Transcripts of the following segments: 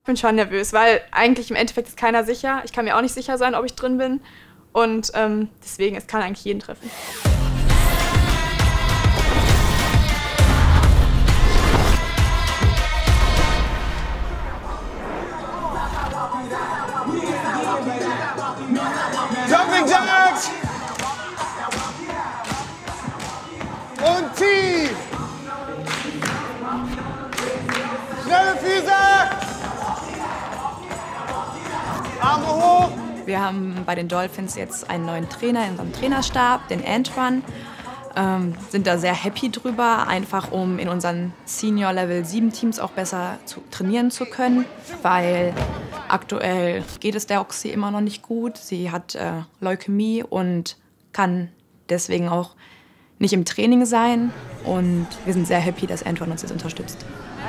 bin schon nervös, weil eigentlich im Endeffekt ist keiner sicher. Ich kann mir auch nicht sicher sein, ob ich drin bin. Und deswegen, es kann eigentlich jeden treffen. Jumping Jacks! Und tief! Schnelle Füße! Arme hoch! Wir haben bei den Dolphins jetzt einen neuen Trainer in unserem Trainerstab, den Antoine. Sind da sehr happy drüber, einfach um in unseren Senior Level 7 Teams auch besser trainieren zu können, weil aktuell geht es der Oxy immer noch nicht gut. Sie hat Leukämie und kann deswegen auch nicht im Training sein. Und wir sind sehr happy, dass Antoine uns jetzt unterstützt.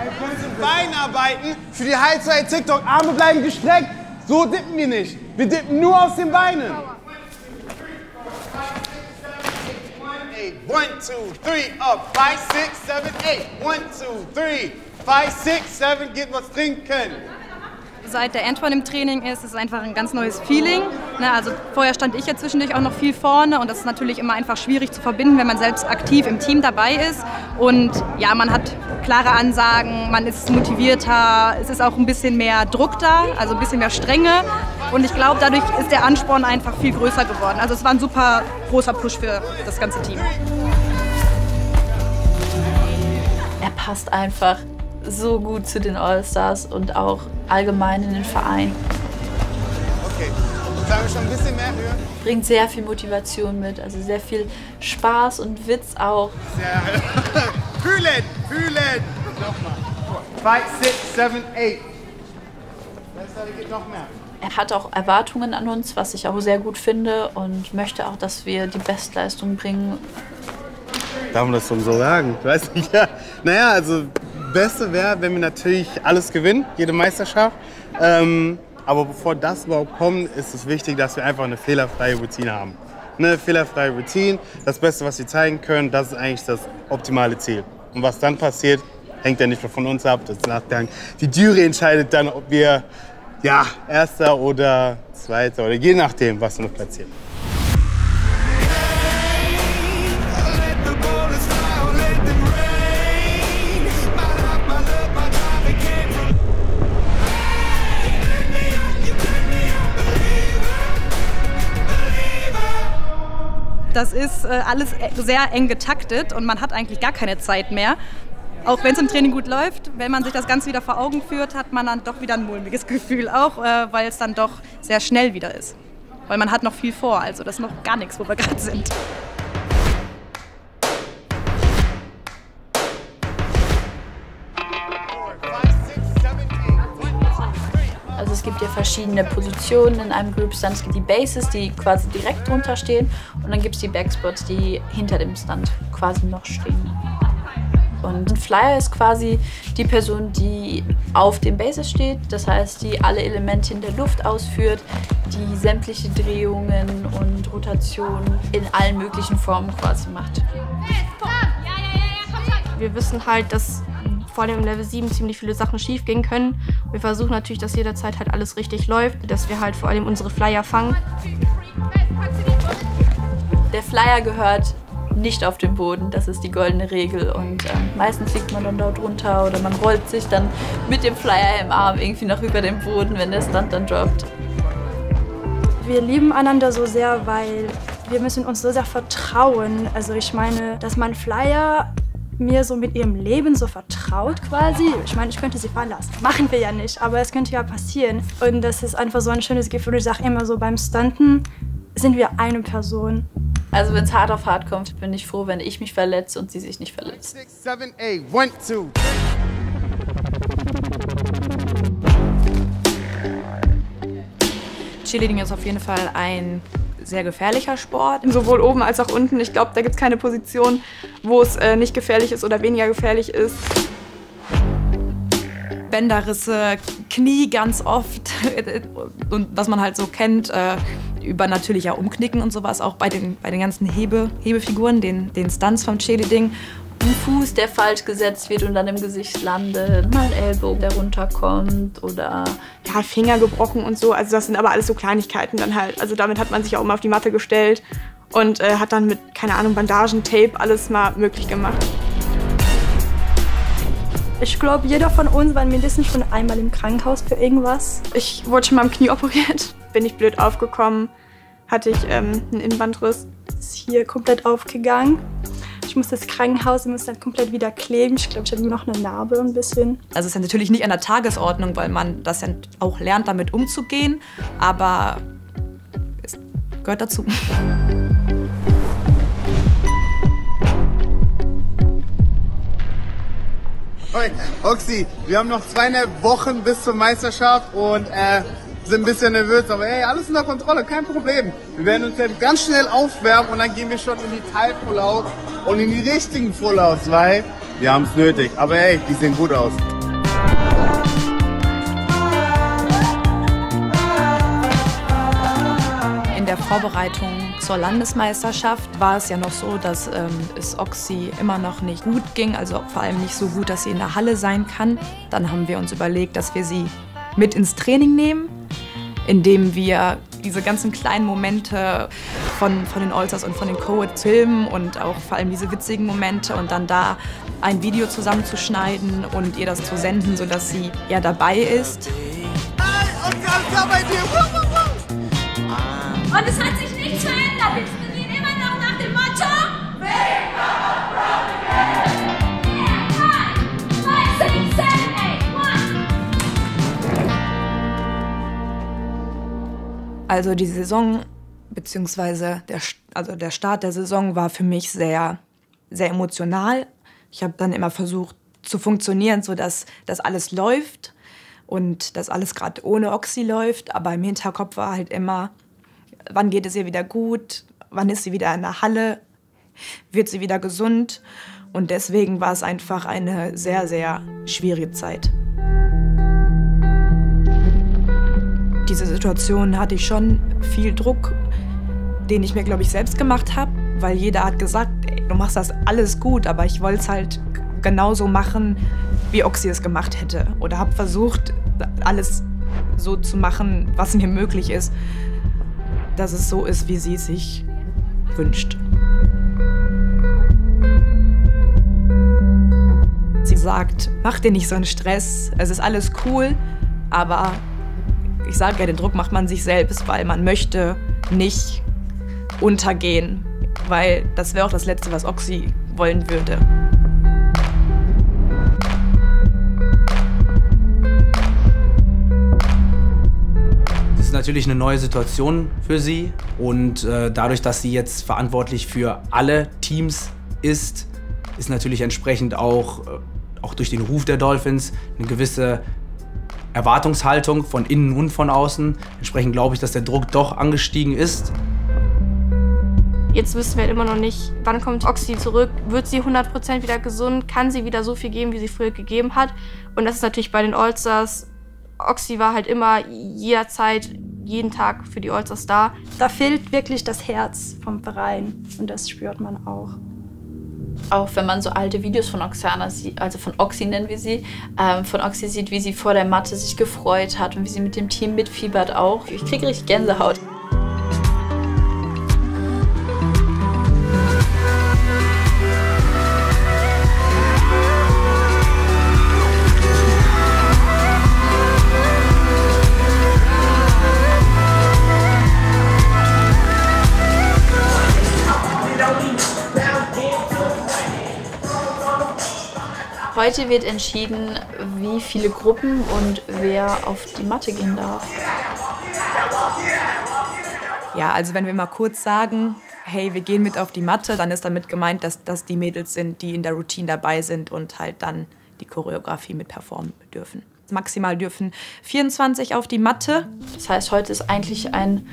Wir können zum Bein arbeiten. Für die Highside TikTok. Arme bleiben gestreckt. So dippen wir nicht. Wir dippen nur aus den Beinen. 1, 2, 3, up. 5, 6, 7, 8. 1, 2, 3. 5, 6, 7. Geht was trinken. Seit der Antoine im Training ist es einfach ein ganz neues Feeling. Also vorher stand ich ja zwischendurch auch noch viel vorne und das ist natürlich immer einfach schwierig zu verbinden, wenn man selbst aktiv im Team dabei ist. Und ja, man hat klare Ansagen, man ist motivierter, es ist auch ein bisschen mehr Druck da, also ein bisschen mehr Strenge. Und ich glaube, dadurch ist der Ansporn einfach viel größer geworden. Also es war ein super großer Push für das ganze Team. Er passt einfach so gut zu den All-Stars und auch allgemein in den Verein. Okay, sagen wir schon ein bisschen mehr hören. Bringt sehr viel Motivation mit, also sehr viel Spaß und Witz auch. Sehr. Fühlen, fühlen. Nochmal. 5, 6, 7, 8. Besser, geht noch mehr. Er hat auch Erwartungen an uns, was ich auch sehr gut finde und möchte auch, dass wir die Bestleistung bringen. Darf man das schon so sagen? Ich weiß nicht. Ja. Naja, also Beste wäre, wenn wir natürlich alles gewinnen, jede Meisterschaft. Aber bevor das überhaupt kommt, ist es wichtig, dass wir einfach eine fehlerfreie Routine haben. Eine fehlerfreie Routine, das Beste, was wir zeigen können, das ist eigentlich das optimale Ziel. Und was dann passiert, hängt ja nicht nur von uns ab. Das Nachgang. Die Jury entscheidet dann, ob wir ja, Erster oder Zweiter oder je nachdem, was noch platziert. Das ist alles sehr eng getaktet und man hat eigentlich gar keine Zeit mehr. Auch wenn es im Training gut läuft, wenn man sich das Ganze wieder vor Augen führt, hat man dann doch wieder ein mulmiges Gefühl, auch weil es dann doch sehr schnell wieder ist. Weil man hat noch viel vor, also das ist noch gar nichts, wo wir gerade sind. Also es gibt ja verschiedene Positionen in einem Group Stunt. Es gibt die Bases, die quasi direkt drunter stehen und dann gibt es die Backspots, die hinter dem Stunt quasi noch stehen. Und ein Flyer ist quasi die Person, die auf den Bases steht, das heißt, die alle Elemente in der Luft ausführt, die sämtliche Drehungen und Rotationen in allen möglichen Formen quasi macht. Wir wissen halt, dass vor allem im Level 7 ziemlich viele Sachen schief gehen können. Wir versuchen natürlich, dass jederzeit halt alles richtig läuft, dass wir halt vor allem unsere Flyer fangen. Der Flyer gehört nicht auf den Boden, das ist die goldene Regel und meistens liegt man dann dort runter oder man rollt sich dann mit dem Flyer im Arm irgendwie noch über den Boden, wenn der Stunt dann droppt. Wir lieben einander so sehr, weil wir müssen uns so sehr vertrauen. Also ich meine, dass mein Flyer mir so mit ihrem Leben so vertraut quasi. Ich meine, ich könnte sie fallen lassen. Machen wir ja nicht, aber es könnte ja passieren. Und das ist einfach so ein schönes Gefühl. Ich sage immer so, beim Stunten sind wir eine Person. Also wenn es hart auf hart kommt, bin ich froh, wenn ich mich verletze und sie sich nicht verletzt. 6, 7, 8, 1, 2. Cheerleading ist auf jeden Fall ein sehr gefährlicher Sport. Sowohl oben als auch unten. Ich glaube, da gibt es keine Position, wo es nicht gefährlich ist oder weniger gefährlich ist. Bänderrisse, Knie ganz oft und was man halt so kennt, über natürlicher Umknicken und sowas, auch bei den ganzen Hebefiguren, den Stunts vom Cheerleading. ein Fuß, der falsch gesetzt wird und dann im Gesicht landet, mal ein Ellbogen, der runterkommt oder... Ja, Finger gebrochen und so. Also das sind aber alles so Kleinigkeiten dann halt. Also damit hat man sich auch immer auf die Matte gestellt und hat dann mit, keine Ahnung, Bandagen, Tape alles mal möglich gemacht. Ich glaube, jeder von uns war mindestens schon einmal im Krankenhaus für irgendwas. Ich wurde schon mal am Knie operiert. Bin ich blöd aufgekommen, hatte ich einen Innenbandriss. Ist hier komplett aufgegangen. Ich musste das Krankenhaus, ich musste dann komplett wieder kleben. Ich glaube, ich habe nur noch eine Narbe ein bisschen. Also es ist ja natürlich nicht an der Tagesordnung, weil man das ja auch lernt, damit umzugehen. Aber es gehört dazu. Hoi, Oxy, wir haben noch 2 Wochen bis zur Meisterschaft und sind ein bisschen nervös, aber hey, alles unter Kontrolle, kein Problem. Wir werden uns jetzt ganz schnell aufwärmen und dann gehen wir schon in die Teil-Pullouts und in die richtigen Pullouts, weil wir haben es nötig. Aber hey, die sehen gut aus. In der Vorbereitung zur Landesmeisterschaft war es ja noch so, dass es Oxy immer noch nicht gut ging, also vor allem nicht so gut, dass sie in der Halle sein kann. Dann haben wir uns überlegt, dass wir sie mit ins Training nehmen, indem wir diese ganzen kleinen Momente von den Allstars und von den Co-Eds filmen und auch vor allem diese witzigen Momente und dann da ein Video zusammenzuschneiden und ihr das zu senden, sodass sie ja dabei ist. Und es hat sich nichts verändert. Wir gehen immer noch nach dem Motto: Also die Saison, beziehungsweise der Start der Saison war für mich sehr, sehr emotional. Ich habe dann immer versucht zu funktionieren, sodass das alles läuft und dass alles gerade ohne Oxy läuft. Aber im Hinterkopf war halt immer, wann geht es ihr wieder gut, wann ist sie wieder in der Halle, wird sie wieder gesund. Und deswegen war es einfach eine sehr, sehr schwierige Zeit. Diese Situation hatte ich schon viel Druck, den ich mir, glaube ich, selbst gemacht habe, weil jeder hat gesagt, ey, du machst das alles gut, aber ich wollte es halt genauso machen, wie Oxy es gemacht hätte. Oder habe versucht, alles so zu machen, was mir möglich ist, dass es so ist, wie sie es sich wünscht. Sie sagt, mach dir nicht so einen Stress, es ist alles cool, aber ich sage ja, den Druck macht man sich selbst, weil man möchte nicht untergehen, weil das wäre auch das Letzte, was Oxy wollen würde. Das ist natürlich eine neue Situation für sie und dadurch, dass sie jetzt verantwortlich für alle Teams ist natürlich entsprechend auch durch den Ruf der Dolphins eine gewisse Erwartungshaltung von innen und von außen. Entsprechend glaube ich, dass der Druck doch angestiegen ist. Jetzt wissen wir halt immer noch nicht, wann kommt Oxy zurück, wird sie 100% wieder gesund, kann sie wieder so viel geben, wie sie früher gegeben hat. Und das ist natürlich bei den Allstars, Oxy war halt immer jederzeit, jeden Tag für die Allstars da. Da fehlt wirklich das Herz vom Verein und das spürt man auch. Auch wenn man so alte Videos von Oksana sieht, also von Oxy nennen wir sie, von Oxy sieht, wie sie vor der Matte sich gefreut hat und wie sie mit dem Team mitfiebert auch. Ich kriege richtig Gänsehaut. Heute wird entschieden, wie viele Gruppen und wer auf die Matte gehen darf. Ja, also wenn wir mal kurz sagen, hey, wir gehen mit auf die Matte, dann ist damit gemeint, dass das die Mädels sind, die in der Routine dabei sind und halt dann die Choreografie mit performen dürfen. Maximal dürfen 24 auf die Matte. Das heißt, heute ist eigentlich ein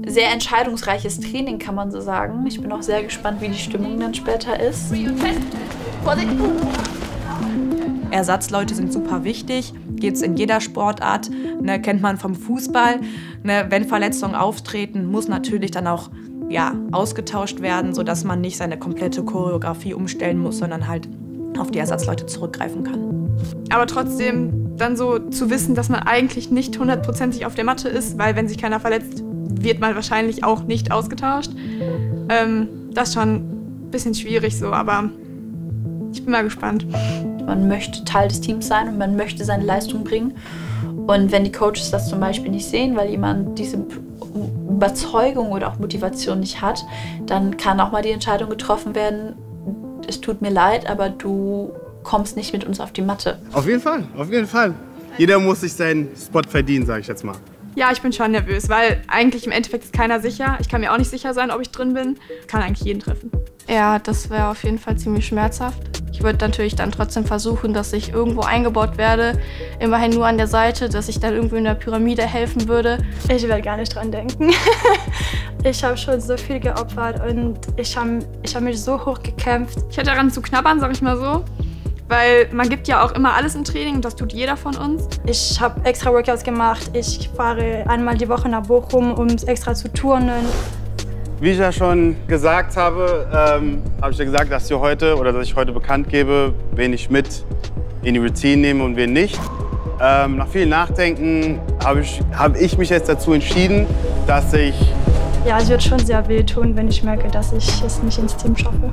sehr entscheidungsreiches Training, kann man so sagen. Ich bin auch sehr gespannt, wie die Stimmung dann später ist. Ersatzleute sind super wichtig, gibt es in jeder Sportart, ne, kennt man vom Fußball. Ne, wenn Verletzungen auftreten, muss natürlich dann auch ja, ausgetauscht werden, sodass man nicht seine komplette Choreografie umstellen muss, sondern halt auf die Ersatzleute zurückgreifen kann. Aber trotzdem dann so zu wissen, dass man eigentlich nicht 100%ig auf der Matte ist, weil wenn sich keiner verletzt, wird man wahrscheinlich auch nicht ausgetauscht. Das ist schon ein bisschen schwierig so, aber ich bin mal gespannt. Man möchte Teil des Teams sein und man möchte seine Leistung bringen. Und wenn die Coaches das zum Beispiel nicht sehen, weil jemand diese Überzeugung oder auch Motivation nicht hat, dann kann auch mal die Entscheidung getroffen werden, es tut mir leid, aber du kommst nicht mit uns auf die Matte. Auf jeden Fall, auf jeden Fall. Jeder muss sich seinen Spot verdienen, sage ich jetzt mal. Ja, ich bin schon nervös, weil eigentlich im Endeffekt ist keiner sicher. Ich kann mir auch nicht sicher sein, ob ich drin bin. Kann eigentlich jeden treffen. Ja, das wäre auf jeden Fall ziemlich schmerzhaft. Ich würde natürlich dann trotzdem versuchen, dass ich irgendwo eingebaut werde. Immerhin nur an der Seite, dass ich dann irgendwo in der Pyramide helfen würde. Ich will gar nicht dran denken. Ich habe schon so viel geopfert und ich hab mich so hoch gekämpft. Ich hätte daran zu knabbern, sag ich mal so. Weil man gibt ja auch immer alles im Training und das tut jeder von uns. Ich habe extra Workouts gemacht. Ich fahre einmal die Woche nach Bochum, um extra zu turnen. Wie ich ja schon gesagt habe, habe ich ja gesagt, dass ich heute bekannt gebe, wen ich mit in die Routine nehme und wen nicht. Nach viel Nachdenken habe ich mich jetzt dazu entschieden, dass ich... Ja, es wird schon sehr weh tun, wenn ich merke, dass ich es nicht ins Team schaffe.